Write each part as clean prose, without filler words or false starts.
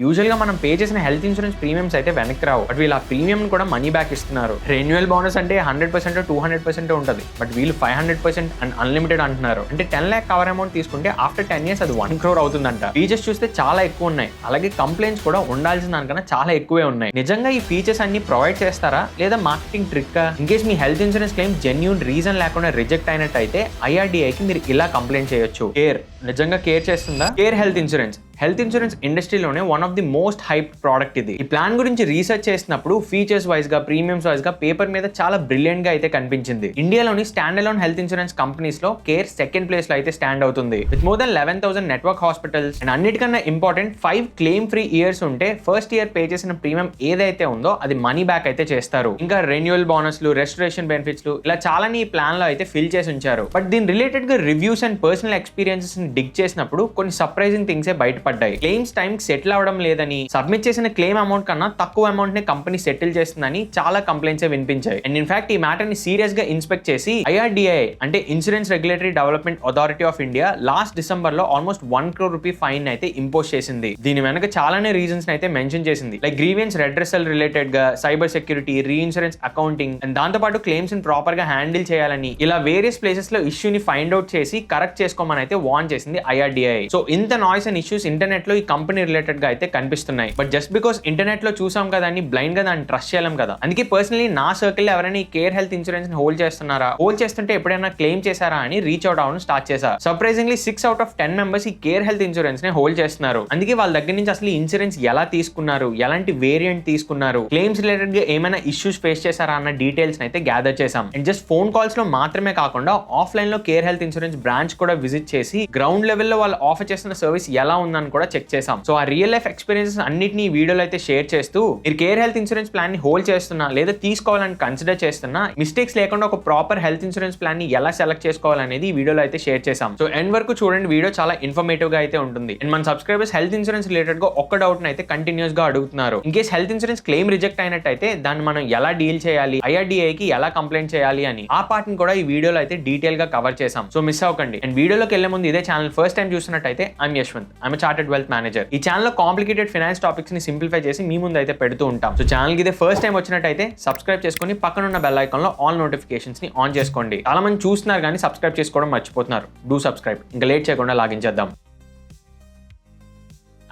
Usual గా మనం pay చేసిన హెల్త్ ఇన్సూరెన్స్ ప్రీమియమ్స్ అయితే వెనక్కి రావు, బట్ వీళ్ళు ఆ ప్రీమియం కూడా మనీ బ్యాక్ ఇస్తున్నారు. రెన్యువల్ బోనస్ అంటే 100% 200% ఉంటుంది, బట్ వీళ్ళు 500% అండ్ అన్లిమిటెడ్ అంటున్నారు. అంటే 10 lakh కవర్ అమౌంట్ తీసుకుంటే ఆఫ్టర్ 10 years అది 1 crore అవుతుందంట. ఫీచర్స్ చూస్తే చాలా ఎక్కువ ఉన్నాయి, అలాగే కంప్లైంట్స్ కూడా ఉండాల్సిన దానికన్నా చాలా ఎక్కువే ఉన్నాయి. నిజంగా ఈ ఫీచర్స్ అన్ని ప్రొవైడ్ చేస్తారా లేదా marketing trick? In case me health insurance claim genuine reason లేకుండా రిజెక్ట్ అయినట్టయితే IRDAకి మీరు ఇలా కంప్లైంట్ చేయొచ్చు. కేర్ నిజంగా కేర్ చేస్తుందా? కేర్ హెల్త్ ఇన్సూరెన్స్ ఇండస్ట్రీలోనే one of the most hype product ఇది. ఈ ప్లాన్ గురించి రీసెర్చ్ చేసినప్పుడు ఫీచర్స్ వైజ్ గా, ప్రీమియమ్స్ వైజ్ గా పేపర్ మీద చాలా బ్రిలియంట్ గా అయితే కనిపించింది. ఇండియాలోని stand alone health insurance companies లో కేర్ సెకండ్ ప్లేస్ లో అయితే స్టాండ్ అవుతుంది, with more than 11,000 network hospitals. And అన్నిటికన్నా ఇంపార్టెంట్ 5 క్లెయిమ్ ఫ్రీ ఇయర్స్ ఉంటే ఫస్ట్ ఇయర్ పే చేసిన ప్రీమియం ఏదైతే ఉందో అది మనీ బ్యాక్ అయితే చేస్తారు. ఇంకా రెన్యువల్ బోనస్లు, రెస్టరేషన్ బెనిఫిట్స్ ఇలా చాలా ఈ ప్లాన్ లో అయితే ఫిల్ చేసి ఉంచారు. బట్ దీని రిలేటెడ్ గా రివ్యూస్ అండ్ పర్సనల్ ఎక్స్పీరియన్సెస్ ని డిగ్ చేసినప్పుడు కొన్ని సర్ప్రైజింగ్ థింగ్స్ బయటపడ్డాయి. క్లెయిమ్స్ టైం సెటిల్ అవడం లేదని, సబ్మిట్ చేసిన క్లెయిమ్ అమౌంట్ కన్నా తక్కువ అమౌంట్ ని కంపెనీ సెటిల్ చేస్తుందని చాలా కంప్లైంట్స్ వినిపించాయి. అండ్ ఇన్ఫాక్ట్ ఈ మ్యాటర్ ని సీరియస్ గా ఇన్స్పెక్ట్ చేసి IRDAI అంటే insurance regulatory development authority of India last December లో ఆల్మోస్ట్ 1 crore రూపీ ఫైన్ అయితే ఇంపోజ్ చేసింది. దీని వెనక చాలానే రీజన్స్ అయితే మెన్షన్ చేసింది, లైక్ గ్రీవియన్స్ రెడ్రెసల్ రిలేటెడ్ గా, cyber security, reinsurance accounting, and దాంతో పాటు క్లెయిమ్స్ ని ప్రాపర్ గా హ్యాండిల్ చేయాలని, ఇలా వేరియస్ ప్లేసెస్ లో ఇష్యూని ఫైండ్ అవుట్ చేసి కరెక్ట్ చేసుకోమని అయితే వార్న్ చేసింది IRDAI. సో ఇంత నాయిస్ అండ్ ఇష్యూస్ ఇంటర్నెట్ లో ఈ కంపెనీ రిలేటెడ్ గా అయితే కనిపిస్తున్నాయి. బట్ జస్ట్ బికాస్ ఇంటర్నెట్ లో చూసాం కదా అని బ్లైండ్ గా దాన్ని ట్రస్ట్ చేయలేం కదా. అందుకే పర్సనలీ నా సర్కిల్ లో ఎవరైనా ఈ కేర్ హెల్త్ ఇన్సూరెన్స్ ని హోల్డ్ చేస్తున్నారా, హోల్డ్ చేస్తుంటే ఎప్పుడైనా క్లెయిమ్ చేశారా అని రీచ్ అవుట్ అవడం స్టార్ట్ చేశా. సర్ప్రైజింగ్లీ 6 out of 10 మెంబర్స్ ఈ కేర్ హెల్త్ ఇన్సూరెన్స్ ని హోల్డ్ చేస్తున్నారు. అందుకే వాళ్ళ దగ్గర నుంచి అసలు ఇన్సూరెన్స్ ఎలా తీసుకున్నారు, ఎలాంటి వేరియంట్ తీసుకున్నారు, క్లెయిమ్స్ రిలేటెడ్ గా ఏమైనా ఇష్యూస్ ఫేస్ చేశారా అన్న డీటెయిల్స్ అయితే గ్యాదర్ చేసాం. అండ్ జస్ట్ ఫోన్ కాల్స్ లో మాత్రమే కాకుండా ఆఫ్లైన్ లో కేర్ హెల్త్ ఇన్సూరెన్స్ బ్రాంచ్ కూడా విజిట్ చేసి గ్రౌండ్ లెవెల్లో వాళ్ళు ఆఫర్ చేస్తున్న సర్వీస్ ఎలా ఉందని కూడా చెక్ చేసాం. సో ఆ రియల్ లైఫ్ ఎక్స్పీరియన్సెస్ అన్నిటిని ఈ వీడియోలో అయితే షేర్ చేస్తూ, మీరు కేర్ హెల్త్ ఇన్సూరెన్స్ ప్లాన్ ని హోల్డ్ చేస్తున్నా లేదా తీసుకోవాలని కన్సిడర్ చేస్తున్నా, మిస్టేక్స్ లేకుండా ఒక ప్రాపర్ హెల్త్ ఇన్సూరెన్స్ ప్లాన్ ని ఎలా సెలెక్ట్ చేసుకోవాలనేది ఈ వీడియోలో అయితే షేర్ చేసాం. సో ఎండ్ వరకు చూడండి, వీడియో చాలా ఇన్ఫర్మేటివ్ గా అయితే ఉంటుంది. అండ్ మన సబ్స్క్రైబర్స్ హెల్త్ ఇన్సూరెన్స్ రిలేటెడ్ గా ఒక్క డౌట్ అయితే కంటిన్యూస్ గా అడుగుతున్నారు. In case health insurance claim reject అయినట్టయితే దాన్ని మనం ఎలా డీల్ చేయాలి, IRDAI కి ఎలా కంప్లైంట్ చేయాలి అని, ఆ పార్ట్ ని కూడా ఈ వీడియోలో అయితే డీటెయిల్ గా కవర్ చేసాం. సో మిస్ అవ్వకండి. అండ్ వీడియోలోకి వెళ్లే ముందు ఇదే ఛానల్ ఫస్ట్ టైం చూస్తున్నట్టయితే I'm Yashwant, I'm chartered wealth manager. ఈ ఛానల్ లో కాంప్లికేటెడ్ ఫైనాన్స్ టాపిక్స్ ని సింప్లిఫై చేసి మీ ముందు అయితే పెడుతూ ఉంటాం. సో ఛానల్ కి ఇదే ఫస్ట్ టైం వచ్చినట్టయితే సబ్స్క్రైబ్ చేసుకుని పక్కన ఉన్న బెల్ ఐకాన్ లో ఆల్ నోటిఫికేషన్స్ ని ఆన్ చేసుకోండి. చాలా మంది చూస్తున్నారు కానీ సబ్స్క్రైబ్ చేసుకోవడం మర్చిపోతున్నారు. Do subscribe. ఇంకా లేట్ చేయకుండా లాగించేద్దాం.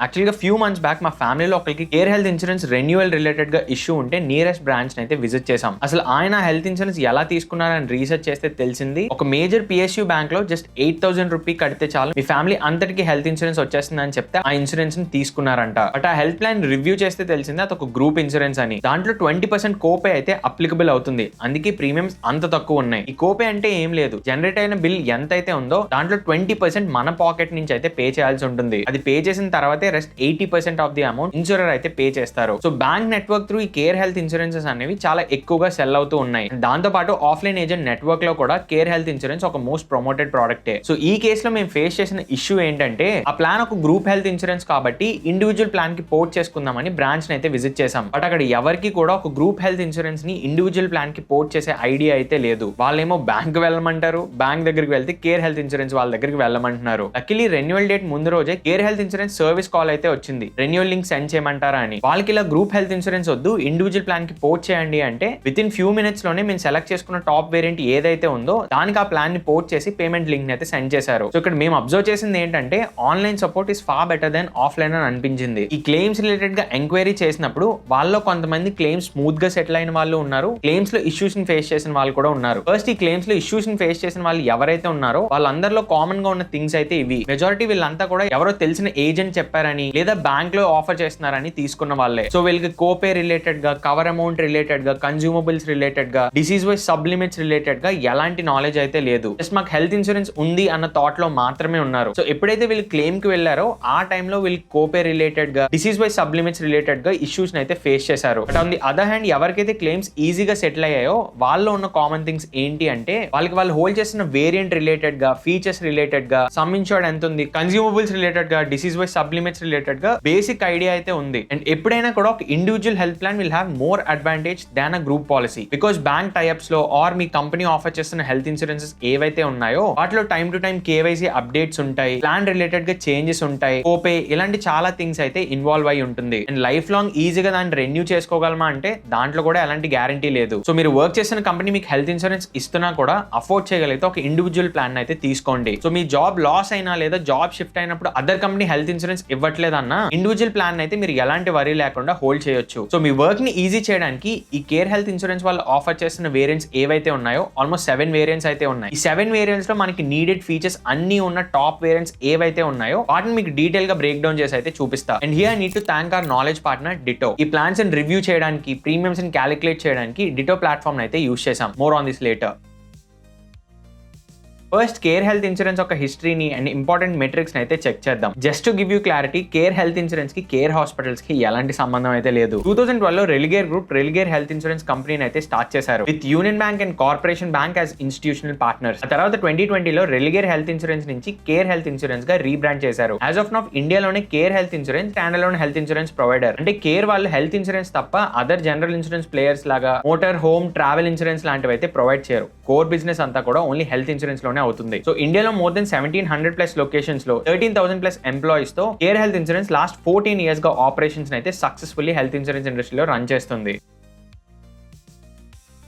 యాక్చువల్గా ఫ్యూ మంత్స్ బ్యాక్ మా ఫ్యామిలీలో ఒకరికి care health insurance renewal related గా ఇష్యూ ఉంటే నియరెస్ట్ బ్రాంచ్ అయితే విజిట్ చేసాం. అసలు ఆయన హెల్త్ ఇన్సూరెన్స్ ఎలా తీసుకున్నారని రీసెర్చ్ చేస్తే తెలిసింది, ఒక మేజర్ PSU బ్యాంక్ లో జస్ట్ 8,000 రూపీ కడితే చాలు మీ ఫ్యామిలీ అంతటికి హెల్త్ ఇన్సూరెన్స్ వచ్చేస్తుందని చెప్తే ఆ ఇన్సూరెన్స్ ని తీసుకున్నారంట. బట్ ఆ హెల్త్ ప్లాన్ రివ్యూ చేస్తే తెలిసింది అది ఒక గ్రూప్ ఇన్సూరెన్స్ అని. దాంట్లో 20% కోపే అయితే అప్లికబుల్ అవుతుంది, అందుకే ప్రీమియమ్స్ అంత తక్కువ ఉన్నాయి. ఈ కోపే అంటే ఏం లేదు, జనరేట్ అయిన బిల్ ఎంత అయితే ఉందో దాంట్లో 20% మన పాకెట్ నుంచి అయితే పే చేయాల్సి ఉంటుంది. అది పే చేసిన తర్వాత rest 80% of the amount insurer అయితే పే చేస్తారు. సో బ్యాంక్ నెట్వర్క్ త్రూ ఈ కేర్ హెల్త్ ఇన్సూరెన్సెస్ అనేవి చాలా ఎక్కువగా సెల్ అవుతూ ఉన్నాయి. దాంతో పాటు ఆఫ్లైన్ ఏజెంట్ నెట్వర్క్ లో కూడా కేర్ హెల్త్ ఇన్సూరెన్స్ ఒక మోస్ట్ ప్రమోటెడ్ ప్రోడక్టే. సో ఈ కేసులో మేము ఫేస్ చేసిన ఇష్యూ ఏంటంటే, ఆ ప్లాన్ ఒక గ్రూప్ హెల్త్ ఇన్సూరెన్స్ కాబట్టి ఇండివిజువల్ ప్లాన్ కి పోర్ట్ చేసుకుందామని బ్రాంచ్ అయితే విజిట్ చేసాం. బట్ అక్కడ ఎవరికి కూడా ఒక గ్రూప్ హెల్త్ ఇన్సూరెన్స్ ని ఇండివిజువల్ ప్లాన్ కి పోర్ట్ చేసే ఐడియా అయితే లేదు. వాళ్ళేమో బ్యాంక్ వెళ్ళమంటారు, బ్యాంక్ దగ్గరికి వెళ్తే కేర్ హెల్త్ ఇన్సూరెన్స్ వాళ్ళ దగ్గరికి వెళ్ళమంటున్నారు. లక్కీలీ రెన్యువల్ డేట్ ముందు రోజే care health insurance service call అయితే వచ్చింది, రెన్యువల్ లింక్ సెండ్ చేయమంటారా అని. వాళ్ళకి ఇలా గ్రూప్ హెల్త్ ఇన్సూరెన్స్ వద్దు, ఇండివిజువల్ ప్లాన్ కి పోర్ట్ చేయండి అంటే విత్ ఇన్ ఫ్యూ మినిట్స్ లోనే మేము సెలెక్ట్ చేసుకున్న టాప్ వేరియంట్ ఏదైతే ఉందో దానికి ఆ ప్లాన్ ని పోర్ట్ చేసి పేమెంట్ లింక్ అయితే సెండ్ చేశారు. సో ఇక్కడ మేము అబ్జర్వ్ చేసింది ఏంటంటే, online support is far better than offline అని అనిపించింది. ఈ క్లెయిమ్స్ రిలేటెడ్ గా ఎంక్వైరీ చేసినప్పుడు వాళ్ళలో కొంతమంది క్లెయిమ్స్ స్మూత్ గా సెటిల్ అయిన వాళ్ళు ఉన్నారు, క్లెయిమ్స్ లో ఇష్యూస్ ని ఫేస్ చేసిన వాళ్ళు కూడా ఉన్నారు. ఫస్ట్ ఈ క్లెయిమ్స్ లో ఇష్యూస్ ని ఫేస్ చేసిన వాళ్ళు ఎవరైతే ఉన్నారో వాళ్ళందరిలో కామన్ గా ఉన్న థింగ్స్ అయితే ఇవి. మెజారిటీ వీళ్ళంతా కూడా ఎవరో తెలిసిన ఏజెంట్ చెప్పారని లేదా బ్యాంక్ లో ఆఫర్ చేస్తున్నారని తీసుకున్న వాళ్ళే. సో వీళ్ళకి కోపే రిలేటెడ్ గా, కవర్ అమౌంట్ రిలేటెడ్ గా, కన్జ్యూమబుల్స్ రిలేటెడ్ గా, disease wise sub limits related గా ఎలాంటి నాలెడ్జ్ అయితే లేదు. జస్ట్ మాకు హెల్త్ ఇన్సూరెన్స్ ఉంది అన్న థాట్ లో మాత్రమే ఉన్నారు. సో ఎప్పుడైతే వీళ్ళు క్లెయిమ్ కి వెళ్లారో ఆ టైంలో వీళ్ళు కోపే రిలేటెడ్ గా, disease wise sub limits related గా ఇష్యూస్ అయితే ఫేస్ చేశారు. But on the other hand ఎవరికైతే క్లెయిమ్స్ ఈజీగా సెటిల్ అయ్యాయో వాళ్ళలో ఉన్న కామన్ థింగ్స్ ఏంటి అంటే, వాళ్ళకి వాళ్ళు హోల్డ్ చేసిన వేరియంట్ రిలేటెడ్ గా, ఫీచర్స్ రిలేటెడ్ గా, సమ్ ఇన్షూర్డ్ ఎంత ఉంది, కన్జ్యూమబుల్స్ రిలేటెడ్ గా, disease wise sub limits benefits related గా బేసిక్ ఐడియా అయితే ఉంది. అండ్ ఎప్పుడైనా కూడా ఒక individual health plan will have more advantage than a group policy, because bank types లో ఆర్ మీ కంపెనీ ఆఫర్ చేస్తున్న హెల్త్ ఇన్సూరెన్సెస్ ఏవైతే ఉన్నాయో వాటిలో time to time KYC updates ఉంటాయి, ప్లాన్ రిలేటెడ్ గా చేంజెస్ ఉంటాయి, కోపే ఇలాంటి చాలా థింగ్స్ అయితే ఇన్వాల్వ్ అయి ఉంటుంది. అండ్ లైఫ్ లాంగ్ ఈజీగా దాన్ని రెన్యూ చేసుకోగలమా అంటే దాంట్లో కూడా ఎలాంటి గ్యారంటీ లేదు. సో మీరు వర్క్ చేసిన కంపెనీ మీకు హెల్త్ ఇన్సూరెన్స్ ఇస్తున్నా కూడా అఫోర్డ్ చేయగలిగితే ఒక ఇండివిజువల్ ప్లాన్ అయితే తీసుకోండి. సో మీ జాబ్ లాస్ అయినా లేదా జాబ్ షిఫ్ట్ అయినప్పుడు అదర్ కంపెనీ హెల్త్ ఇన్సూరెన్స్ ఇవ్వట్లేదన్నా ఇండివిజువల్ ప్లాన్ అయితే మీరు ఎలాంటి వరీ లేకుండా హోల్డ్ చేయొచ్చు. సో మీ వర్క్ ని ఈజీ చేయడానికి ఈ కేర్ హెల్త్ ఇన్సూరెన్స్ వాళ్ళు ఆఫర్ చేస్తున్న వేరియంట్స్ ఏవైతే ఉన్నాయో ఆల్మోస్ట్ 7 వేరియంట్స్ అయితే ఉన్నాయి. ఈ 7 వేరియంట్స్ లో మనకి నీడెడ్ ఫీచర్స్ అన్ని ఉన్న టాప్ వేరియంట్స్ ఏవైతే ఉన్నాయో వాటిని మీకు డీటెయిల్ గా బ్రేక్ డౌన్ చేసి అయితే చూపిస్తా. And here I need to thank our knowledge partner ditto. ఈ ప్లాన్స్ ని రివ్యూ చేయడానికి, ప్రీమియమ్స్ ని క్యాలిక్యులేట్ చేయడానికి డిటో ప్లాట్ఫామ్ అయితే యూస్ చేసాం. More on this later. First care health insurance ఒక హిస్టరీని అండ్ ఇంపార్టెంట్ మెట్రిక్స్ అయితే చెక్ చేద్దాం. Just to give you clarity, care health insurance కి కేర్ హాస్పిటల్స్ కి ఎలాంటి సంబంధం అయితే లేదు. 2012 లో Religare group Religare health insurance కంపెనీని అయితే స్టార్ట్ చేశారు with union bank and corporation bank as institutional partners. ఆ తర్వాత 2020 లో రెలిగేర్ హెల్త్ ఇన్సూరెన్స్ నుంచి కేర్ హెల్త్ ఇన్సూరెన్స్ గా రీబ్రాండ్ చేశారు. యాజ్ ఆఫ్ నౌ ఇండియాలోనే care health insurance stand alone health insurance provider. అంటే కేర్ వాళ్ళు హెల్త్ ఇన్సూరెన్స్ తప్ప అదర్ జనరల్ ఇన్సూరెన్స్ ప్లేయర్స్ లాగా మోటార్, హోమ్, ట్రావెల్ ఇన్సూరెన్స్ లాంటివి అయితే ప్రొవైడ్ చేయరు. కోర్ బిజినెస్ అంతా కూడా ఓన్లీ హెల్త్ ఇన్సూరెన్స్ లోనే అవుతుంది. సో ఇండియాలో మోర్ దెన్ 1700+ లొకేషన్స్ లో 13,000+ ఎంప్లాయీస్ తో care health insurance last 14 years గా ఆపరేషన్స్ అయితే సక్సెస్ఫుల్లీ హెల్త్ ఇన్సూరెన్స్ ఇండస్ట్రీలో రన్ చేస్తుంది.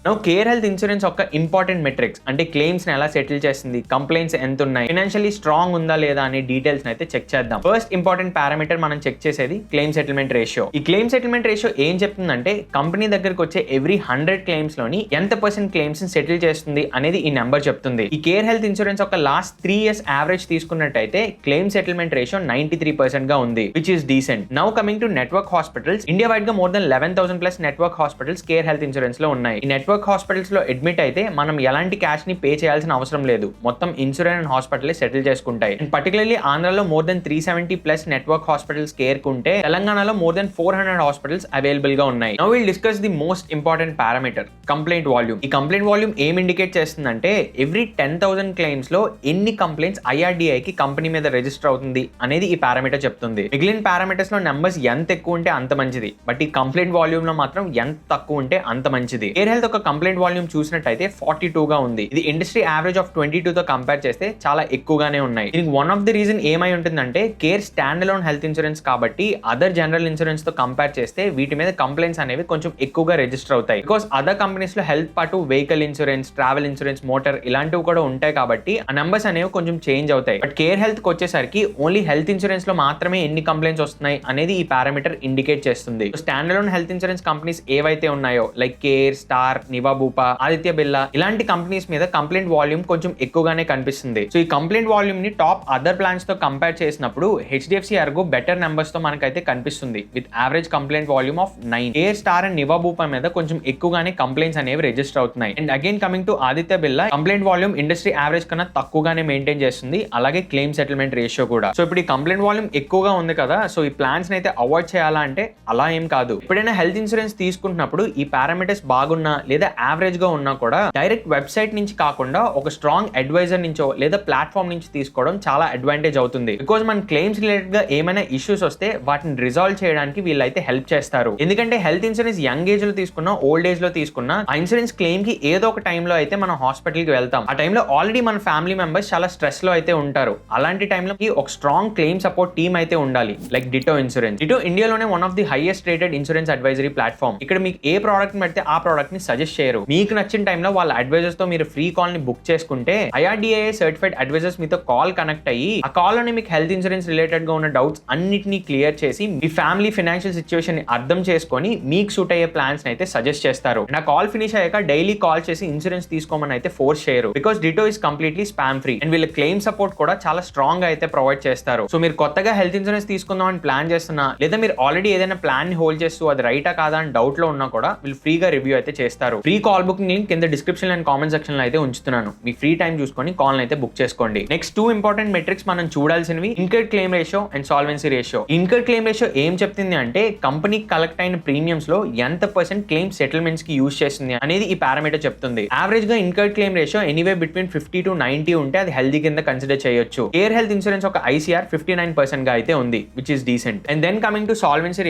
నౌ కేర్ హెల్త్ ఇన్సూరెన్స్ ఒక ఇంపార్టెంట్ మెట్రిక్స్ అంటే క్లెయిమ్స్ ని ఎలా సెటిల్ చేస్తుంది, కంప్లైంట్స్ ఎంత ఉన్నాయి, ఫైనాన్షియల్లీ స్ట్రాంగ్ ఉందా లేదా అనే డీటెయిల్స్ అయితే చెక్ చేద్దాం. ఫస్ట్ ఇంపార్టెంట్ పారామీటర్ మనం చెక్ చేసేది క్లెయిమ్ సెటిల్మెంట్ రేషియో. ఈ క్లెయిమ్ సెటిల్మెంట్ రేషియో ఏం చెప్తుందంటే కంపెనీ దగ్గరకు వచ్చే ఎవ్రీ 100 క్లెయిమ్స్ లోని ఎంత % క్లెయిమ్స్ ని సెటిల్ చేస్తుంది అనేది ఈ నెంబర్ చెప్తుంది. ఈ కేర్ హెల్త్ ఇన్సూరెన్స్ ఒక లాస్ట్ 3 years యావరేజ్ తీసుకున్నట్టయితే క్లెయిమ్ సెటిల్మెంట్ రేషియో 93% గా ఉంది, which is decent. Now coming to network hospitals, India wide గా more than 11,000+ network hospitals Care health insurance లో ఉన్నాయి. ఈ నెట్వర్క్ హాస్పిటల్స్ లో అడ్మిట్ అయితే మనం ఎలాంటి క్యాష్ ని పే చేయాల్సిన అవసరం లేదు, మొత్తం ఇన్సూరెన్స్ అండ్ హాస్పిటల్ సెటిల్ చేసుకుంటాయి. అండ్ పర్టికులర్లీ ఆంధ్రాలో more than 370+ network hospitals care కుంటే తెలంగాణలో మోర్ దెన్ 400 హాస్పిటల్స్ అవైలబుల్ గా ఉన్నాయి. Now will discuss the most important parameter, complaint volume. ఈ కంప్లైంట్ వాల్యూమ్ ఏం ఇండికేట్ చేస్తుందంటే ఎవ్రీ 10,000 క్లెయిమ్స్ లో ఎన్ని కంప్లైంట్స్ IRDAI కి కంపెనీ మీద రిజిస్టర్ అవుతుంది అనేది ఈ పారామీటర్ చెప్తుంది. మిగిలిన పారామీటర్స్ లో నెంబర్స్ ఎంత ఎక్కువ ఉంటే అంత మంచిది, బట్ ఈ కంప్లైంట్ వాల్యూమ్ లో మాత్రం ఎంత తక్కువ ఉంటే అంత మంచిది. కేర్ హెల్త్ ఒక కంప్లైంట్ వాల్యూమ్ చూసినట్టయితే 42 గా ఉంది. ఇది ఇండస్ట్రీ యావరేజ్ ఆఫ్ 22 తో కంపేర్ చేస్తే చాలా ఎక్కువగానే ఉన్నాయి. దీనికి వన్ ఆఫ్ ది రీజన్ ఏమై ఉంటుందంటే care stand alone health insurance కాబట్టి అదర్ జనరల్ ఇన్సూరెన్స్ తో కంపేర్ చేస్తే వీటి మీద కంప్లైంట్స్ అనేవి కొంచెం ఎక్కువగా రిజిస్టర్ అవుతాయి. బికాస్ అదర్ కంపెనీస్ లో హెల్త్ పాటు vehicle insurance, travel insurance, motor ఇలాంటివి కూడా ఉంటాయి కాబట్టి ఆ నెంబర్స్ అనేవి కొంచెం చేంజ్ అవుతాయి. బట్ కేర్ హెల్త్ కి వచ్చేసరికి ఓన్లీ హెల్త్ ఇన్సూరెన్స్ లో మాత్రమే ఎన్ని కంప్లైంట్స్ వస్తున్నాయి అనేది ఈ పారామీటర్ ఇండికేట్ చేస్తుంది. Stand alone health insurance companies ఏవైతే ఉన్నాయో like care, star, నివాబూపా, Aditya Birla ఇలాంటి కంపెనీస్ మీద కంప్లైంట్ వాల్యూమ్ కొంచెం ఎక్కువగానే కనిపిస్తుంది. సో ఈ కంప్లైంట్ వాల్యూమ్ ని టాప్ అదర్ ప్లాన్స్ తో కంపేర్ చేసినప్పుడు HDFC ERGO బెటర్ నెంబర్స్ తో మనకైతే కనిపిస్తుంది with average complaint volume of 9. Care, star and నివాబూపా మీద కొంచెం ఎక్కువగానే కంప్లైంట్స్ అనేవి రిజిస్టర్ అవుతున్నాయి. And again coming to Aditya Birla, complaint volume industry average కన్నా తక్కువగానే మెయింటైన్ చేస్తుంది, అలాగే క్లెయిమ్ సెటిల్మెంట్ రేషియో కూడా. సో ఇప్పుడు ఈ కంప్లైంట్ వాల్యూమ్ ఎక్కువగా ఉంది కదా, సో ఈ ప్లాన్స్ అయితే అవాయిడ్ చేయాలా అంటే అలా ఏం కాదు. ఎప్పుడైనా హెల్త్ ఇన్సూరెన్స్ తీసుకుంటున్నప్పుడు ఈ పారామీటర్స్ బాగున్నా లేదా యావరేజ్ గా ఉన్నా కూడా డైరెక్ట్ వెబ్సైట్ నుంచి కాకుండా ఒక స్ట్రాంగ్ అడ్వైజర్ నుంచో లేదా ప్లాట్ఫామ్ నుంచి తీసుకోవడం చాలా అడ్వాంటేజ్ అవుతుంది. బికాజ్ మన క్లెయిమ్స్ రిలేటెడ్ గా ఏమైనా ఇష్యూస్ వస్తే వాటిని రిజాల్వ్ చేయడానికి వీళ్ళైతే హెల్ప్ చేస్తారు. ఎందుకంటే హెల్త్ ఇన్సూరెన్స్ యంగ్ ఏజ్ లో తీసుకున్నా, ఓల్డ్ ఏజ్ లో తీసుకున్నా ఆ ఇన్సూరెన్స్ క్లెయిమ్ కి ఏదో ఒక టైంలో అయితే మనం హాస్పిటల్ కి వెళ్తాం. ఆ టైంలో ఆల్రెడీ మన ఫ్యామిలీ మెంబర్స్ చాలా స్ట్రెస్ లో అయితే ఉంటారు. అలాంటి టైంలో ఒక స్ట్రాంగ్ క్లెయిమ్ సపోర్ట్ టీమ్ అయితే ఉండాలి, లైక్ డిటో ఇన్సూరెన్స్. డిటో ఇండియాలోనే one of the highest rated insurance advisory platform. ఇక్కడ మీకు ఏ ప్రోడక్ట్ పెడితే ఆ ప్రోడక్ట్ ని సజెస్ట్ చేయరు. మీకు నచ్చిన టైంలో వాళ్ళ అడ్వైజర్స్ తో మీరు ఫ్రీ కాల్ ని బుక్ చేసుకుంటే IRDAI సర్టిఫైడ్ అడ్వైజర్స్ మీతో కాల్ కనెక్ట్ అయ్యి ఆ కాల్ లోనే మీకు హెల్త్ ఇన్సూరెన్స్ రిలేటెడ్ గా ఉన్న డౌట్స్ అన్నిటినీ క్లియర్ చేసి మీ ఫ్యామిలీ ఫైనాన్షియల్ సిచ్యువేషన్ ని అర్థం చేసుకొని మీకు సూట్ అయ్యే ప్లాన్స్ అయితే సజెస్ట్ చేస్తారు. నా కాల్ ఫినిష్ అయ్యాక డైలీ కాల్ చేసి ఇన్సూరెన్స్ తీసుకోమని అయితే ఫోర్స్ చేయరు, because Ditto is completely spam free. And వీళ్ళ క్లెయిమ్ సపోర్ట్ కూడా చాలా స్ట్రాంగ్ గా అయితే ప్రొవైడ్ చేస్తారు. సో మీరు కొత్తగా హెల్త్ ఇన్సూరెన్స్ తీసుకుందాం అని ప్లాన్ చేస్తున్నా లేదా మీరు ఆల్రెడీ ఏదైనా ప్లాన్ ని హోల్డ్ చేస్తూ అది రైటా కాదా అని డౌట్ లో ఉన్నా కూడా వీళ్ళు ఫ్రీగా రివ్యూ అయితే చేస్తారు. ఇస్తారు. ఫ్రీ కాల్ బుకింగ్ లింక్ కింద డిస్క్రిప్షన్ అండ్ కామెంట్ సెక్షన్ లో అయితే ఉంచుతున్నాను. మీ ఫ్రీ టైం చూసుకొని కాల్ అయితే బుక్ చేసుకోండి. నెక్స్ట్ 2 ఇంపార్టెంట్ మెట్రిక్స్ మనం చూడాల్సినవి incurred claim ratio and solvency ratio. Incurred claim ratio ఏం చెప్తుంది అంటే కంపెనీ కలెక్ట్ అయిన ప్రీమియమ్స్ లో ఎంత % క్లెయిమ్ సెటిల్మెంట్స్ కి యూజ్ చేస్తుంది అనేది ఈ పారామీటర్ చెప్తుంది. యావరేజ్ గా incurred claim ratio anyway between 50 to 90 ఉంటే అది హెల్దీ కింద కన్సిడర్ చేయొచ్చు. కేర్ హెల్త్ ఇన్సూరెన్స్ ఒక ఐసీఆర్ 59% గా అయితే ఉంది, which is decent. And then coming to solvency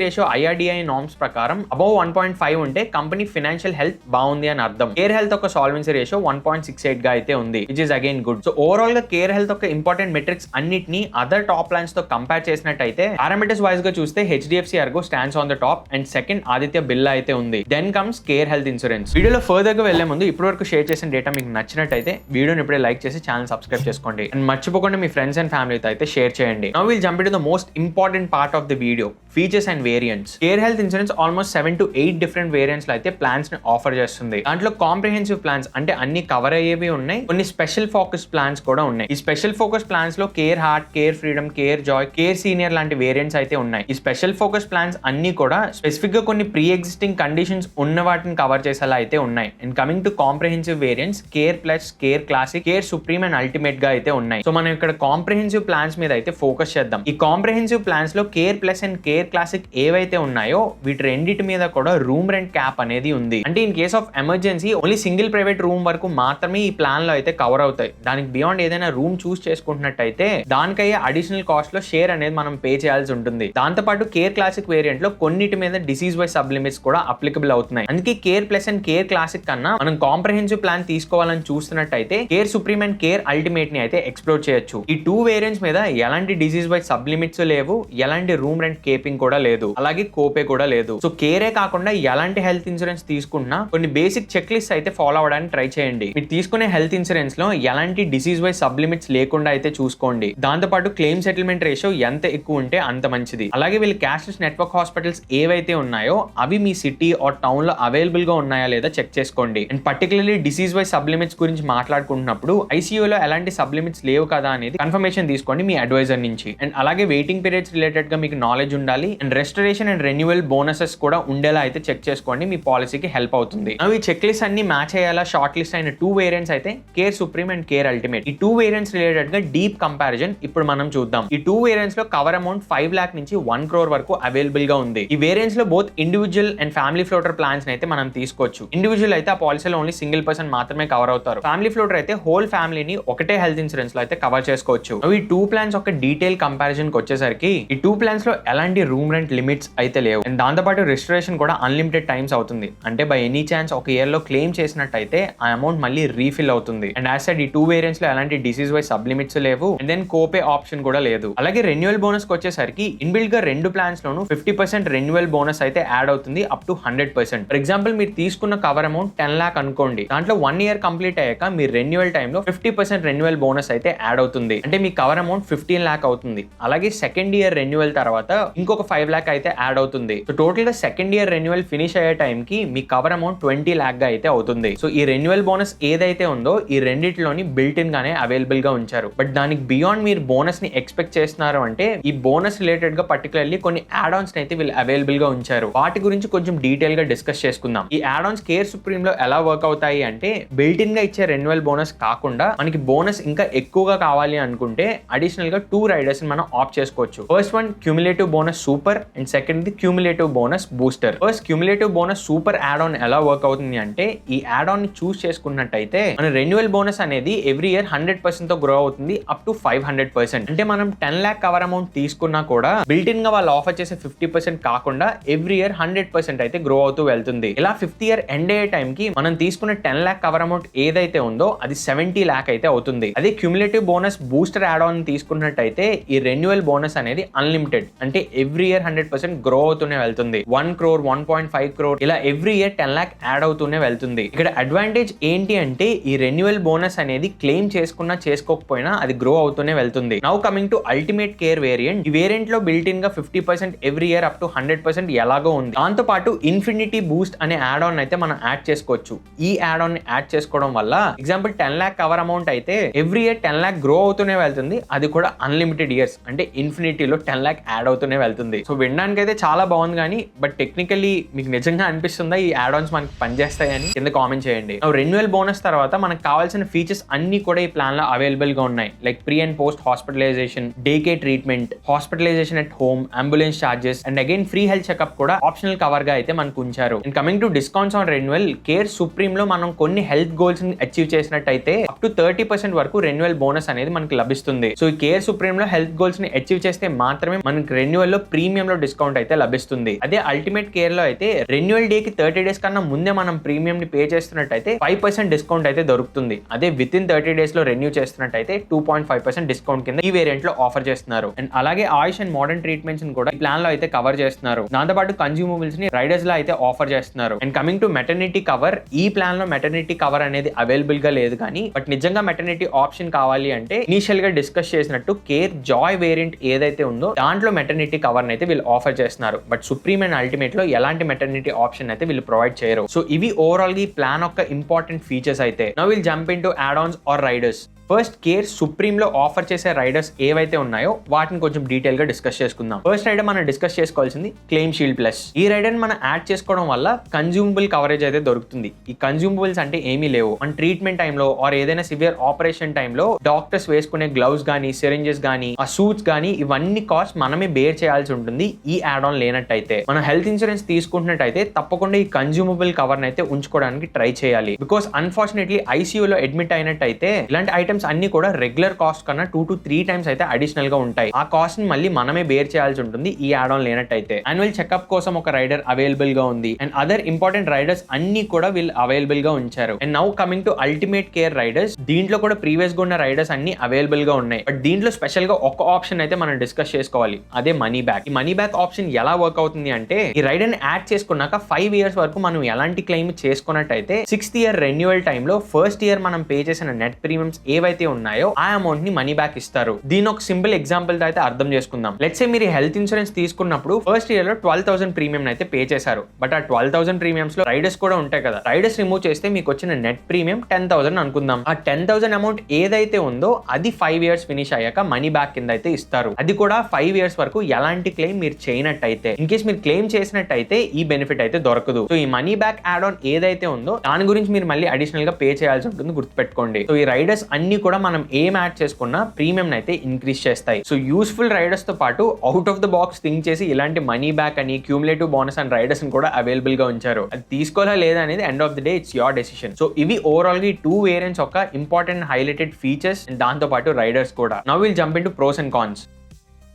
ratio IRDI norms ప్రకారం అబౌవ్ 1.5 ఉంటే కంపెనీ ఫైనాన్షియల్ హెల్త్ బాగుంది అని అర్థం. కేర్ హెల్త్ ఒక సాల్వెన్సీ రేషియో 1.68 గా అయితే ఉంది, which is again good. So overall గా కేర్ హెల్త్ ఒక ఇంపార్టెంట్ మెట్రిక్స్ అన్నిటిని అదర్ టాప్ ప్లాన్స్ తో కంపేర్ చేసినట్టయితే పారామీటర్స్ వైజ్ గా చూస్తే HDFC Ergo stands on the top and second Aditya Birla అయితే ఉంది. Then comes Care health Insurance. వీడియోలో ఫర్దర్ గా వెళ్లే ముందు ఇప్పటి వరకు షేర్ చేసిన డేటా మీకు నచ్చినట్టయితే వీడియోని ఇప్పుడే లైక్ చేసి ఛానల్ సబ్స్క్రైబ్ చేసుకోండి అండ్ మర్చిపోకుండా మీ ఫ్రెండ్స్ అండ్ ఫ్యామిలీతో అయితే షేర్ చేయండి. Now will jump into the most important part of the video, features and variants. Care health insurance almost 7 to 8 different variants లో అయితే ప్లాన్స్ ని ఆఫర్ చేస్తుంది. దాంట్లో కాంప్రిహెన్సివ్ ప్లాన్స్ అంటే అన్ని కవర్ అయ్యేవి ఉన్నాయి, కొన్ని స్పెషల్ ఫోకస్ ప్లాన్స్ కూడా ఉన్నాయి. ఈ స్పెషల్ ఫోకస్ ప్లాన్స్ లో care heart, care freedom, care Joy, care senior లాంటి వేరియంట్స్ అయితే ఉన్నాయి. ఈ స్పెషల్ ఫోకస్ ప్లాన్స్ అన్ని కూడా స్పెసిఫిక్ గా కొన్ని ప్రీ ఎగ్జిస్టింగ్ కండిషన్స్ ఉన్న వాటిని కవర్ చేసేలా అయితే ఉన్నాయి. And coming to comprehensive variants, care plus, care classic, care supreme and ultimate గా అయితే ఉన్నాయి. సో మనం ఇక్కడ కాంప్రిహెన్సివ్ ప్లాన్స్ మీద అయితే ఫోకస్ చేద్దాం. ఈ కాంప్రిహెన్సివ్ ప్లాన్స్ లో care plus and care classic ఏవైతే ఉన్నాయో వీటి రెండింటి మీద కూడా రూమ్ రెంట్ క్యాప్ అనేది ఉంది. అంటే in case of emergency only single private room వరకు మాత్రమే ఈ ప్లాన్ లో అయితే కవర్ అవుతాయి. దానికి బియాండ్ ఏదైనా రూమ్ చూస్ చేసుకుంటున్నట్టయితే దానికయ్యే అడిషనల్ కాస్ట్ లో షేర్ అనేది మనం పే చేయాల్సి ఉంటుంది. దాంతో పాటు కేర్ క్లాసిక్ వేరియంట్ లో కొన్నిటి మీద డిసీజ్ వైజ్ సబ్ లిమిట్స్ కూడా అప్లికబుల్ అవుతున్నాయి. అందుకే care plus and care classic కన్నా మనం కాంప్రిహెన్సివ్ ప్లాన్ తీసుకోవాలని చూస్తున్నట్టయితే care supreme and care ultimate ని అయితే ఎక్స్ప్లోర్ చేయొచ్చు. ఈ 2 వేరియంట్స్ మీద ఎలాంటి డిసీజ్ వైజ్ సబ్ లిమిట్స్ లేవు, ఎలాంటి రూమ్ రెంట్ కేపింగ్ కూడా లేదు, అలాగే కోపే కూడా లేదు. సో కేరే కాకుండా ఎలాంటి హెల్త్ ఇన్సూరెన్స్ తీసుకున్నా కొన్ని బేసిక్ చెక్ లిస్ట్ అయితే ఫాలో అవడానికి ట్రై చేయండి. మీరు తీసుకునే హెల్త్ ఇన్సూరెన్స్ లో ఎలాంటి డిసీజ్ వైజ్ సబ్ లిమిట్స్ లేకుండా అయితే చూసుకోండి. దాంతో పాటు క్లెయిమ్ సెటిల్మెంట్ రేషియో ఎంత ఎక్కువ ఉంటే అంత మంచిది. అలాగే వీళ్ళు క్యాష్లెస్ నెట్వర్క్ హాస్పిటల్స్ ఏవైతే ఉన్నాయో అవి మీ సిటీ ఆర్ టౌన్ లో అవైలబుల్ గా ఉన్నాయా లేదా చెక్ చేసుకోండి. And particularly disease wise sub limits గురించి మాట్లాడుకుంటున్నప్పుడు ఐసీయూలో ఎలాంటి సబ్ లిమిట్స్ లేవు కదా అనేది కన్ఫర్మేషన్ తీసుకోండి మీ అడ్వైజర్ నుంచి. అండ్ అలాగే వెయిటింగ్ పీరియడ్స్ రిలేటెడ్ గా మీకు నాలెడ్జ్ ఉండాలి. And restoration and renewal bonuses కూడా ఉండేలా అయితే చెక్ చేసుకోండి, మీ పాలసీకి హెల్ప్ అవుతుంది. ఈ చెక్ లిస్ట్ అన్ని మ్యాచ్ అయ్యేలా షార్ట్ లిస్ట్ అయిన 2 వేరియంట్స్ అయితే care supreme and care ultimate. ఈ 2 వేరియంట్స్ రిలేటెడ్ గా డీప్ కంపారిజన్ ఇప్పుడు మనం చూద్దాం. ఈ 2 వేరియంట్స్ లో కవర్ అమౌంట్ 5 lakh నుంచి 1 crore వరకు అవైలబుల్ గా ఉంది. ఈ వేరియంట్స్ లో both individual and family floater plans అయితే మనం తీసుకోవచ్చు. ఇండివిజువల్ అయితే ఆ పాలసీలో ఓన్లీ సింగిల్ పర్సన్ మాత్రమే కవర్ అవుతారు. ఫ్యామిలీ ఫ్లోటర్ అయితే హోల్ ఫ్యామిలీని ఒకటే హెల్త్ ఇన్సూరెన్స్ లో అయితే కవర్ చేసుకోవచ్చు. ఈ 2 ప్లాన్స్ ఒక డీటెయిల్ కంపారిజన్ కి వచ్చేసరికి ఈ 2 ప్లాన్స్ లో ఎలాంటి రూమ్ రెంట్ లిమిట్స్ అయితే లేవు. అండ్ దాంతో పాటు రిజిస్ట్రేషన్ కూడా అన్లిమిటెడ్ టైమ్స్ అవుతుంది. అంటే బై ఎనీ ఛాన్స్ ఒక ఇయర్ లో క్లెయిమ్ చేసినట్టయితే ఆ అమౌంట్ మళ్ళీ రీఫిల్ అవుతుంది. అండ్ యాజ్ సైడ్ ఈ 2 వేరియంట్స్ లో ఎలాంటి డిసీజ్ వైజ్ సబ్ లిమిట్స్ లేవు. అండ్ దెన్ కోపే ఆప్షన్ కూడా లేదు. అలాగే రెన్యువల్ బోనస్ కి వచ్చేసరికి ఇన్బిల్డ్ గా 2 ప్లాన్స్ లోను 50% రెన్యువల్ బోనస్ అయితే యాడ్ అవుతుంది అప్ టు 100%. ఫర్ ఎగ్జాంపుల్ మీరు తీసుకున్న కవర్ అమౌంట్ 10 lakh అనుకోండి. దాంట్లో 1 year కంప్లీట్ అయ్యాక మీ రెన్యువల్ టైమ్ లో 50% రెన్యువల్ బోనస్ అయితే యాడ్ అవుతుంది. అంటే మీ కవర్ అమౌంట్ 15 lakh అవుతుంది. అలాగే సెకండ్ ఇయర్ రెన్యువల్ తర్వాత ఇంకొక 5 lakh అయితే యాడ్ అవుతుంది. సో టోటల్ గా సెకండ్ ఇయర్ రెన్యువల్ ఫినిష్ అయ్యే టైం కి మీ కవర్ అమౌంట్ 20 lakh గా అయితే అవుతుంది. సో ఈ రెన్యువల్ బోనస్ ఏదైతే ఉందో ఈ రెండిట్లోని బిల్ట్ ఇన్ గానే అవైలబుల్ గా ఉంచారు. బట్ దానికి బియాండ్ మీరు బోనస్ ని ఎక్స్పెక్ట్ చేస్తున్నారు అంటే ఈ బోనస్ రిలేటెడ్ గా పర్టికులర్లీ కొన్ని యాడ్ ఆన్స్ అయితే వీళ్ళు అవైలబుల్ గా ఉంచారు. వాటి గురించి కొంచెం డీటెయిల్ గా డిస్కస్ చేసుకుందాం. ఈ యాడ్ ఆన్స్ కేర్ సుప్రీం లో ఎలా వర్క్ అవుతాయి అంటే బిల్ట్ ఇన్ గా ఇచ్చే రెన్యువల్ బోనస్ కాకుండా మనకి బోనస్ ఇంకా ఎక్కువగా కావాలి అనుకుంటే అడిషనల్ గా 2 రైడర్స్ మనం ఆప్ట్ చేసుకోవచ్చు. First one cumulative bonus super and second the cumulative bonus booster. First cumulative bonus super add on ఎలా వర్క్ అవుతుంది అంటే ఈ యాడ్ ఆన్ ని చూస్ చేసుకున్నట్టయితే మన రెన్యువల్ బోనస్ అనేది ఎవ్రీ ఇయర్ 100% తో గ్రో అవుతుంది అప్ టు 500%. అంటే మనం 10 lakh కవర్ అమౌంట్ తీసుకున్నా కూడా బిల్ట్ ఇన్ గా వాళ్ళు ఆఫర్ చేసే 50% కాకుండా ఎవ్రీ ఇయర్ 100% అయితే గ్రో అవుతూ వెళ్తుంది. ఇలా 5th year ఎండ్ అయ్యే టైం కి మనం తీసుకున్న 10 lakh కవర్ అమౌంట్ ఏదైతే ఉందో అది 70 lakh అయితే అవుతుంది. అదే cumulative bonus booster add on తీసుకున్నట్టయితే ఈ రెన్యువల్ బోనస్ అనేది అన్లిమిటెడ్. అంటే ఎవ్రీ ఇయర్ 100% గ్రో అవుతూనే వెళ్తుంది. 1 crore 1.5 crore ఇలా ఎవ్రీ ఇయర్ 10 lakh యాడ్ అవుతూనే వెళ్తుంది. ఇక్కడ అడ్వాంటేజ్ ఏంటి అంటే ఈ రెన్యువల్ బోనస్ అనేది క్లెయిమ్ చేసుకున్నా చేసుకోకపోయినా అది గ్రో అవుతూనే వెళ్తుంది. Now coming to ultimate care variant. ఈ వేరియంట్ లో బిల్ట్ ఇన్ గా 50% ఎవ్రీ ఇయర్ అప్ టు 100% ఎలాగో ఉంది. దాంతో పాటు ఇన్ఫినిటీ బూస్ట్ అనే యాడ్ ఆన్ అయితే మనం యాడ్ చేసుకోవచ్చు. ఈ యాడ్ ఆన్ ని యాడ్ చేసుకోవడం వల్ల ఎగ్జాంపుల్ 10 lakh కవర్ అమౌంట్ అయితే ఎవ్రీ ఇయర్ 10 lakh గ్రో అవుతూనే వెళ్తుంది. అది కూడా అన్లిమిటెడ్ ఇయర్స్ అంటే ఇన్ఫినిటీలో 10 lakh యాడ్ అవుతూనే వెళ్తుంది. సో వినడానికి అయితే చాలా బాగుంది కానీ బట్ టెక్నికల్లీ మీకు నిజంగా అనిపిస్తుంది అనిపిస్తుందా ఈ యాడ్ ఆన్స్ మనకి పనిచేస్తాయని కింద కామెంట్ చేయండి. రెన్యువల్ బోనస్ తర్వాత మనకు కావాల్సిన ఫీచర్స్ అన్ని కూడా ఈ ప్లాన్ లో అవైలబుల్ గా ఉన్నాయి. Like pre and post hospitalization, day care treatment, hospitalization at home, ambulance charges and again free health checkup కూడా ఆప్షనల్ కవర్ గా అయితే మనకు ఉంచారు. And coming to discounts on renewal, Care Supreme లో మనం కొన్ని హెల్త్ గోల్స్ ని అచీవ్ చేసినట్టయితే అప్ టు 30% వరకు రెన్యువల్ బోనస్ అనేది మనకి లభిస్తుంది. సో ఈ కేర్ సుప్రీం లో హెల్త్ గోల్స్ ని అచీవ్ చేస్తే మాత్రమే మనకి రెన్యువల్ లో ప్రీమియం లో డిస్కౌంట్ అయితే లభిస్తుంది. అదే అల్టిమేట్ కేర్ లో అయితే రెన్యువల్ డే కి 30 days కన్నా ముందే మనం ప్రీమియం ని పే చేస్తున్నట్టయితే 5% డిస్కౌంట్ అయితే దొరుకుతుంది. అదే విత్ ఇన్ 30 days లో రెన్యూ చేస్తున్నట్టయితే 2.5% డిస్కౌంట్ కింద ఈ వేరియంట్ లో ఆఫర్ చేస్తున్నారు. అండ్ అలాగే ఆయుష్ అండ్ మోడర్న్ ట్రీట్మెంట్స్ ని కూడా ఈ ప్లాన్ లో అయితే కవర్ చేస్తున్నారు. దాంతో పాటు కన్స్యూమబుల్స్ ని రైడర్స్ లో అయితే ఆఫర్ చేస్తున్నారు. And coming to maternity cover, ఈ ప్లాన్ లో మెటర్నిటీ కవర్ అనేది అవైలబుల్ గా లేదు, కానీ బట్ నిజంగా మెటర్నిటీ ఆప్షన్ కావాలి అంటే ఇనిషియల్ గా డిస్కస్ చేసినట్టు కేర్ జాయ్ వేరియంట్ ఏదైతే ఉందో దాంట్లో మెటర్నిటీ కవర్ అయితే వీళ్ళు ఆఫర్ చేస్తున్నారు. బట్ సుప్రీం అండ్ అల్టిమేట్ లో ఎలాంటి మెటర్నిటీ ఆప్షన్ అయితే వీళ్ళు ప్రొవైడ్ చేయరు. సో ఇవి ఓవరాల్ గా ఈ ప్లాన్ యొక్క ఇంపార్టెంట్ ఫీచర్స్ అయితే. Now will jump into add ons or riders. First Care Supreme లో ఆఫర్ చేసే రైడర్స్ ఏవైతే ఉన్నాయో వాటిని కొంచెం డీటెయిల్ గా డిస్కస్ చేసుకుందాం. ఫస్ట్ రైడర్ మనం డిస్కస్ చేసుకోవాల్సింది క్లెయిమ్ షీల్డ్ ప్లస్. ఈ రైడర్ మనం యాడ్ చేసుకోవడం వల్ల కన్జ్యూమబుల్ కవరేజ్ అయితే దొరుకుతుంది. ఈ కన్జ్యూమబుల్స్ అంటే ఏమీ లేవు, మన ట్రీట్మెంట్ టైంలో ఆర్ ఏదైనా సివియర్ ఆపరేషన్ టైంలో డాక్టర్స్ వేసుకునే గ్లౌస్ గానీ, సిరింజెస్ గానీ, ఆ సూట్స్ గానీ ఇవన్నీ కాస్ట్ మనమే బేర్ చేయాల్సి ఉంటుంది. ఈ యాడ్ ఆన్ లేనట్టయితే మనం హెల్త్ ఇన్సూరెన్స్ తీసుకుంటున్నట్టయితే తప్పకుండా ఈ కన్జ్యూమబుల్ కవర్ అయితే ఉంచుకోవడానికి ట్రై చేయాలి. బికాస్ అన్ఫార్చునేట్లీ ఐసీయూలో అడ్మిట్ అయినట్టయితే ఇలాంటి ఐటమ్స్ అన్ని కూడా రెగ్యులర్ కాస్ట్ కన్నా 2 to 3 times అయితే అడిషనల్ గా ఉంటాయి. ఆ కాస్ట్ ని మళ్ళీ మనమే బేర్ చేయాల్సి ఉంటుంది ఈ యాడ్ ఆన్ లేనట్టయితే. యాన్యువల్ చెకప్ కోసం ఒక రైడర్ అవైలబుల్ గా ఉంది. అండ్ అదర్ ఇంపార్టెంట్ రైడర్స్ అన్ని కూడా వీళ్ళు అవైలబుల్ గా ఉంచారు. And now coming to ultimate care riders, దీంట్లో కూడా ప్రీవియస్ గా ఉన్న రైడర్స్ అన్ని అవైలబుల్ గా ఉన్నాయి. బట్ దీంట్లో స్పెషల్ గా ఒక ఆప్షన్ అయితే మనం డిస్కస్ చేసుకోవాలి, అదే మనీ బ్యాక్. ఈ మనీ బ్యాక్ ఆప్షన్ ఎలా వర్క్ అవుతుంది అంటే, ఈ రైడర్ ని యాడ్ చేసుకున్నాక 5 years వరకు మనం ఎలాంటి క్లెయిమ్ చేసుకున్నట్టయితే 6th year రెన్యువల్ టైమ్ లో ఫస్ట్ ఇయర్ మనం పే చేసిన నెట్ ప్రీమియమ్స్ ఏవైతే ఉన్నాయో ఆ అమౌంట్ ని మనీ బ్యాక్ ఇస్తారు. దీని ఒక సింపుల్ ఎగ్జాంపుల్ తో అయితే అర్థం చేసుకుందాం. లెట్స్ సే మీరు హెల్త్ ఇన్సూరెన్స్ తీసుకున్నప్పుడు ఫస్ట్ ఇయర్ లో 12,000 ప్రీమియం అయితే పే చేశారు. బట్ ఆ 12,000 ప్రీమియమ్స్ లో రైడర్స్ కూడా ఉంటాయి కదా, రైడర్స్ రిమూవ్ చేస్తే మీకు వచ్చిన నెట్ ప్రీమియం 10,000 అనుకుందాం. ఆ 10,000 అమౌంట్ ఏదైతే ఉందో అది 5 years ఫినిష్ అయ్యాక మనీ బ్యాక్ కింద అయితే ఇస్తారు. అది కూడా 5 years వరకు ఎలాంటి క్లెయిమ్ మీరు చేయనట్టయితే. ఇన్ కేస్ మీరు క్లెయిమ్ చేసినట్టయితే ఈ బెనిఫిట్ అయితే దొరకదు. సో ఈ మనీ బ్యాక్ యాడ్ ఆన్ ఏదైతే ఉందో దాని గురించి మీరు మళ్ళీ అడిషనల్ గా పే చేయాల్సి ఉంటుంది, గుర్తుపెట్టుకోండి. సో ఈ రైడర్స్ అన్ని కూడా మనం ఏం యాడ్ చేసుకున్నా ప్రీమియం అయితే ఇంక్రీజ్ చేస్తాయి. సో యూస్ఫుల్ రైడర్స్ తో పాటు out of the box think చేసి ఇలాంటి మనీ బ్యాక్ అని, క్యూములేటివ్ బోనస్ అండ్ రైడర్స్ కూడా అవైలబుల్ గా ఉంచారు. అది తీసుకోవాలా లేదా అనేది end of the day it's your decision. So ఇవి ఓవరాల్ గా 2 వేరియంట్స్ ఒక ఇంపార్టెంట్ హైలైటెడ్ ఫీచర్స్, దాంతో పాటు రైడర్స్ కూడా. Now will jump into pros and cons.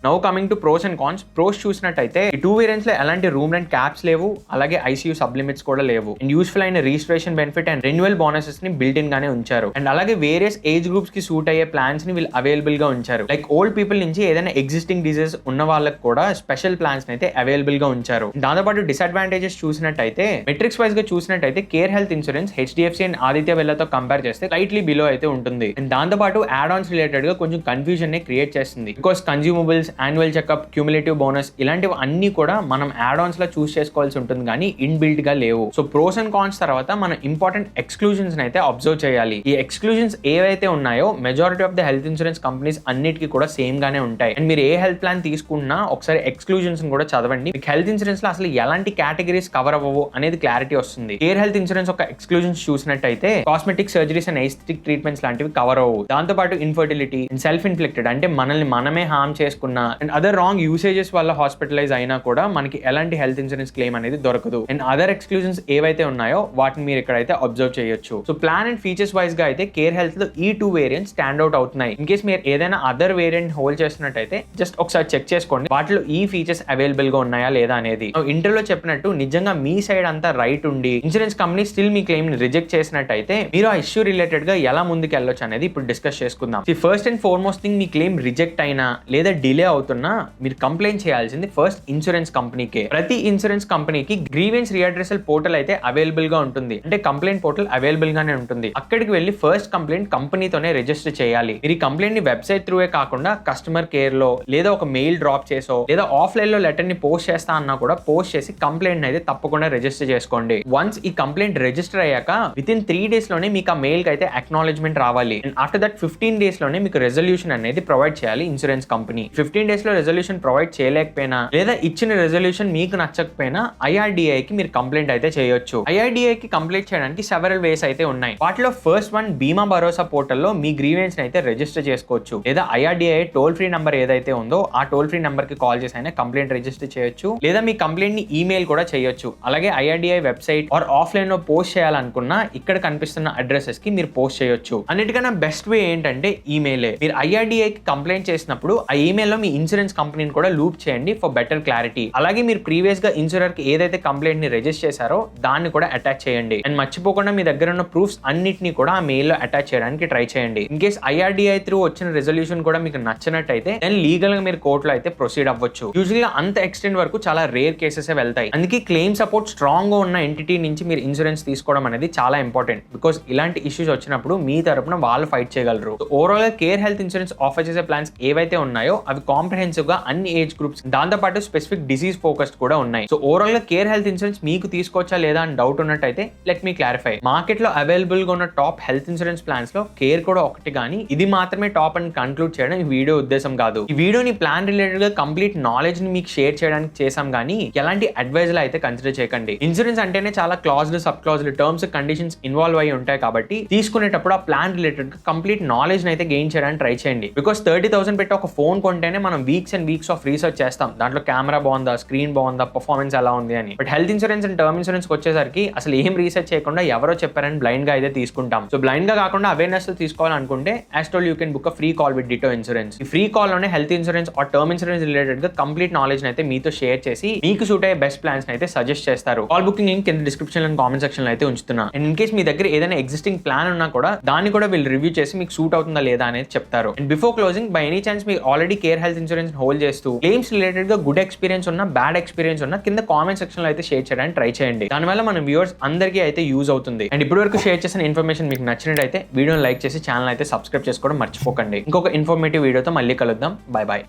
Now coming to pros and cons. Pros చూసినట్టయితే ఈ 2 వేరియంట్స్ లో ఎలాంటి రూమ్ రెంట్ క్యాప్స్ లేవు, అలాగే ఐసీయూ సబ్ లిమిట్స్ కూడా లేవు. అండ్ యూస్ఫుల్ అయిన registration benefit and renewal bonuses ని బిల్ట్ ఇన్ గానే ఉంచారు. అండ్ అలాగే వేరియస్ ఏజ్ గ్రూప్స్ కి సూట్ అయ్యే ప్లాన్స్ ని వీళ్ళు అవైలబుల్ గా ఉంచారు. లైక్ ఓల్డ్ పీపుల్ నుంచి ఏదైనా ఎగ్జిస్టింగ్ డిజీజ్ ఉన్న వాళ్ళకి కూడా స్పెషల్ ప్లాన్స్ అయితే అవైలబుల్ గా ఉంచారు. దాంతో పాటు డిసడ్వాంటేజెస్ చూసినట్టయితే మెట్రిక్స్ వైజ్ గా చూసినట్టయితే Care health insurance HDFC and Aditya బిర్లాతో కంపేర్ చేస్తే స్లైట్లీ బిలో అయితే ఉంటుంది. అండ్ దాంతో పాటు యాడ్ ఆన్స్ రిలేటెడ్ గా కొంచెం కన్ఫ్యూజన్ ని క్రియేట్ చేస్తుంది. Because consumables, annual checkup, cumulative bonus ఇలాంటివి అన్ని కూడా మనం యాడ్ ఆన్స్ లో చూస్ చేసుకోవాల్సి ఉంటుంది, కానీ ఇన్ బిల్ట్ గా లేవు. సో ప్రోస్ అండ్ కాన్స్ తర్వాత మనం ఇంపార్టెంట్ ఎక్స్క్లూజన్స్ అయితే అబ్జర్వ్ చేయాలి. ఈ ఎక్స్క్లూజన్స్ ఏవైతే ఉన్నాయో majority of the health insurance companies అన్నిటికీ కూడా సేమ్ గానే ఉంటాయి. అండ్ మీరు ఏ హెల్త్ ప్లాన్ తీసుకున్నా ఒకసారి ఎక్స్క్లూజన్స్ కూడా చదవండి. మీకు హెల్త్ ఇన్సూరెన్స్ లో అసలు ఎలాంటి కేటగిరీస్ కవర్ అవ్వవు అనేది క్లారిటీ వస్తుంది. కేర్ హెల్త్ ఇన్సూరెన్స్ ఒక ఎక్స్క్లూజన్స్ చూసినట్టయితే cosmetic surgeries and aesthetic treatments లాంటివి కవర్ అవ్వవు. దాంతో పాటు ఇన్ఫర్టిలిటీ అండ్ సెల్ఫ్ ఇన్ఫ్లిక్టెడ్ అంటే మనల్ని మనమే హార్మ్ చేసుకున్న అండ్ అదర్ రాంగ్ యూసేజెస్ వల్ల హాస్పిటలైజ్ అయినా కూడా మనకి ఎలాంటి హెల్త్ ఇన్సూరెన్స్ క్లెయిమ్ అనేది దొరకదు. అండ్ అదర్ ఎక్స్క్లూజన్స్ ఏవైతే ఉన్నాయో వాటిని మీరు ఇక్కడైతే అబ్జర్వ్ చేయొచ్చు. So plan and features wise గా అయితే కేర్ హెల్త్ లో ఈ 2 వేరియంట్స్ స్టాండ్ అవుట్ అవుతున్నాయి. ఇన్ కేస్ మీరు ఏదైనా అదర్ వేరియంట్ హోల్డ్ చేస్తున్నట్టయితే జస్ట్ ఒకసారి చెక్ చేసుకోండి వాటిలో ఈ ఫీచర్స్ అవైలబుల్ గా ఉన్నాయా లేదా అనేది. ఇంటర్లో చెప్పినట్టు నిజంగా మీ సైడ్ అంతా రైట్ ఉండి ఇన్సూరెన్స్ కంపెనీ స్టిల్ మీ క్లెయిమ్ ని రిజెక్ట్ చేసినట్టయితే మీరు ఆ ఇష్యూ రిలేటెడ్ గా ఎలా ముందుకు వెళ్ళొచ్చు అనేది ఇప్పుడు డిస్కస్ చేసుకుందాం. First and foremost thing, me claim reject అయినా లేదా డిలే అవుతున్నా మీరు కంప్లైంట్ చేయాల్సింది ఫస్ట్ ఇన్సూరెన్స్ కంపెనీకే. ప్రతి ఇన్సూరెన్స్ కంపెనీకి గ్రీవెన్స్ రీఅడ్రెసల్ పోర్టల్ అయితే అవైలబుల్ గా ఉంటుంది. అంటే కంప్లైంట్ పోర్టల్ అవైలబుల్ గానే ఉంటుంది. అక్కడికి వెళ్ళి ఫస్ట్ కంప్లైంట్ కంపెనీతోనే రిజిస్టర్ చేయాలి. మీరు ఈ కంప్లైంట్ ని వెబ్సైట్ త్రూవే కాకుండా కస్టమర్ కేర్ లో లేదా ఒక మెయిల్ డ్రాప్ చేసో లేదా ఆఫ్లైన్ లో లెటర్ ని పోస్ట్ చేస్తా అన్నా కూడా పోస్ట్ చేసి కంప్లైంట్ అయితే తప్పకుండా రిజిస్టర్ చేసుకోండి. వన్స్ ఈ కంప్లైంట్ రిజిస్టర్ అయ్యాక విత్ ఇన్ 3 days లోనే మీకు ఆ మెయిల్ కి అయితే అక్నాలెడ్జ్మెంట్ రావాలి. అండ్ ఆఫ్టర్ దట్ 15 days లోనే మీకు రెజల్యూషన్ అనేది ప్రొవైడ్ చేయాలి ఇన్సూరెన్స్ కంపెనీ. 15 15 days లో రెజల్యూషన్ ప్రొవైడ్ చేయలేకపోయినా లేదా ఇచ్చిన రెజల్యూషన్ మీకు నచ్చకపోయినా IRDAI కి మీరు కంప్లైంట్ అయితే చేయొచ్చు. IRDAI కి కంప్లైంట్ చేయడానికి సెవెరల్ వేస్ అయితే ఉన్నాయి. వాటిలో ఫస్ట్ వన్ బీమా భరోసా పోర్టల్లో మీ గ్రీవెన్స్ అయితే రిజిస్టర్ చేసుకోవచ్చు, లేదా IRDAI టోల్ ఫ్రీ నంబర్ ఏదైతే ఉందో ఆ టోల్ ఫ్రీ నంబర్ కి కాల్ చేసి అయినా కంప్లైంట్ రిజిస్టర్ చేయొచ్చు, లేదా మీ కంప్లైంట్ ని ఈమెయిల్ కూడా చేయొచ్చు. అలాగే IRDAI వెబ్సైట్ ఆర్ ఆఫ్లైన్ లో పోస్ట్ చేయాలనుకున్నా ఇక్కడ కనిపిస్తున్న అడ్రసెస్ కి మీరు పోస్ట్ చేయొచ్చు. అన్నిటికన్నా బెస్ట్ వే ఏంటంటే ఈమెయిలే. మీరు IRDAI కి కంప్లైంట్ చేసినప్పుడు ఆ ఈమెయిల్ లో మీ ఇన్సూరెన్స్ కంపెనీని కూడా లూప్ చేయండి ఫర్ బెటర్ క్లారిటీ. అలాగే మీరు ప్రీవియస్ గా ఇన్సూరర్ కి ఏదైతే కంప్లైంట్ ని రిజిస్టర్ చేశారో దాన్ని కూడా అటాచ్ చేయండి. అండ్ మర్చిపోకుండా మీ దగ్గర ఉన్న ప్రూఫ్స్ అన్నిటిని కూడా ఆ మెయిల్ లో అటాచ్ చేయడానికి ట్రై చేయండి. ఇన్ కేస్ IRDAI త్రూ వచ్చిన రెజల్యూషన్ కూడా మీకు నచ్చినట్టయితే దెన్ లీగల్ గా మీరు కోర్టులో అయితే ప్రొసీడ్ అవ్వచ్చు. యూజువల్ గా అంత ఎక్స్టెంట్ వరకు చాలా రేర్ కేసెస్ వెళ్తాయి. అందుకే క్లెయిమ్ సపోర్ట్ స్ట్రాంగ్ గా ఉన్న ఎంటిటీ నుంచి మీరు ఇన్సూరెన్స్ తీసుకోవడం అనేది చాలా ఇంపార్టెంట్. బికాస్ ఇలాంటి ఇష్యూస్ వచ్చినప్పుడు మీ తరపున వాళ్ళు ఫైట్ చేయగలరు. ఓవరాల్ గా కేర్ హెల్త్ ఇన్సూరెన్స్ ఆఫర్ చేసే ప్లాన్స్ ఏవైతే ఉన్నాయో అవి కాంప్రహెన్సివ్ గా అన్ని ఏజ్ గ్రూప్స్, దాంతో పాటు స్పెసిఫిక్ డిసీజ్ ఫోకస్డ్ కూడా ఉన్నాయి. సో ఓవరాల్ గా కేర్ హెల్త్ ఇన్సూరెన్స్ మీకు తీసుకోవచ్చా లేదా అని డౌట్ ఉన్నట్టయితే లెట్ మీ క్లారిఫై. మార్కెట్ లో అవైలబుల్ గా ఉన్న టాప్ హెల్త్ ఇన్సూరెన్స్ ప్లాన్స్ లో కేర్ కూడా ఒకటి, కానీ ఇది మాత్రమే టాప్ అని కన్క్లూడ్ చేయడం ఈ వీడియో ఉద్దేశం కాదు. ఈ వీడియోని ప్లాన్ రిలేటెడ్ గా కంప్లీట్ నాలెడ్జ్ ని మీకు షేర్ చేయడానికి చేసాం, కానీ ఎలాంటి అడ్వైజ్ అయితే కన్సిడర్ చేయకండి. ఇన్సూరెన్స్ అంటేనే చాలా క్లాజ్లు, సబ్ క్లాజ్లు, టర్మ్స్, కండిషన్స్ ఇన్వాల్వ్ అయ్యి ఉంటాయి. కాబట్టి తీసుకునేటప్పుడు ఆ ప్లాన్ రిలేటెడ్ గా కంప్లీట్ నాలెడ్జ్ అయితే గెయిన్ చేయడానికి ట్రై చేయండి. బికాస్ 30,000 పెట్టి ఒక ఫోన్ కొంటేనే మనం weeks and weeks of research చేస్తాం. దాంట్లో కెమెరా బాగుందా, స్క్రీన్ బాగుందా, పర్ఫార్మెన్స్ ఎలా ఉంది అని. But health insurance and term insurance వచ్చేసరికి అసలు ఏం రీసెర్చ్ చేయకుండా ఎవరో చెప్పారని బ్లైండ్ గా అయితే తీసుకుంటాం. సో బ్లైండ్ గా కాకుండా అవేర్నెస్ తీసుకోవాలనుకుంటే as told you can book a free call with ditto insurance. ఈ ఫ్రీ కాల్ లోనే health insurance or term insurance related గా కంప్లీట్ నాలెడ్జ్ అయితే మీతో షేర్ చేసి మీకు సూట్ అయ్యే బెస్ట్ ప్లాన్స్ అయితే సజెస్ట్ చేస్తారు. కాల్ బుకింగ్ లింక్ కింద డిస్క్రిప్షన్ అండ్ కామెంట్ సెక్షన్ లో అయితే ఉంచుతున్నా. అండ్ ఇన్ కేస్ మీ దగ్గర ఏదైనా ఎగ్జిస్టింగ్ ప్లాన్ ఉన్నా కూడా దాన్ని కూడా వీళ్ళు రివ్యూ చేసి మీకు సూట్ అవుతుందా లేదా అనేది చెప్తారు. And before closing, by any chance మీరు already Care health insurance hold చేస్తూ క్లెయిమ్స్ రిలేటెడ్ గా గుడ్ ఎక్స్పీరియన్స్ ఉన్న, బ్యాడ్ ఎక్స్పీరియన్స్ ఉన్న కింద కామెంట్ సెక్షన్ లో అయితే షేర్ చేయడానికి ట్రై చేయండి. దానివల్ల మన వ్యూవర్స్ అందరికీ అయితే యూజ్ అవుతుంది. అండ్ ఇప్పటి వరకు షేర్ చేసిన ఇన్ఫర్మేషన్ మీకు నచ్చినట్టయితే వీడియోని లైక్ చేసి ఛానల్ అయితే సబ్స్క్రైబ్ చేసుకోవడం మర్చిపోకండి. ఇంకొక ఇన్ఫర్మేటివ్ వీడియోతో మళ్ళీ కలుద్దాం. Bye bye.